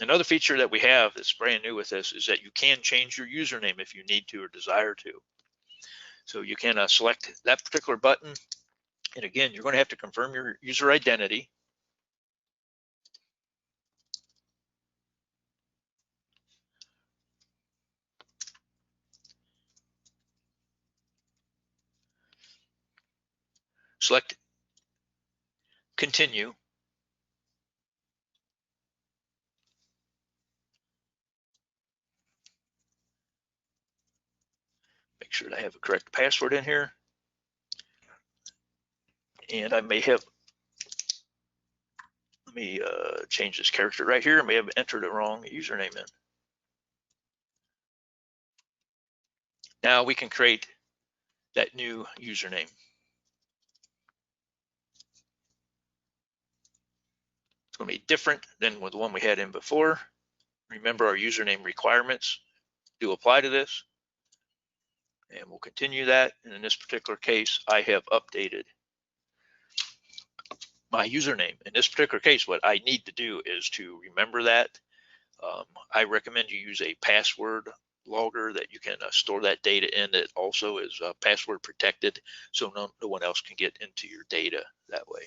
Another feature that we have that's brand new with this is that you can change your username if you need to or desire to. So you can select that particular button. And again, you're going to have to confirm your user identity. Select continue. Make sure that I have a correct password in here. And I may have, let me change this character right here. I may have entered the wrong username in. Now we can create that new username. It's going to be different than the one we had in before. Remember, our username requirements do apply to this. And we'll continue that. And in this particular case, I have updated my username. In this particular case, what I need to do is to remember that. I recommend you use a password logger that you can store that data in, that also is password protected, so no one else can get into your data that way.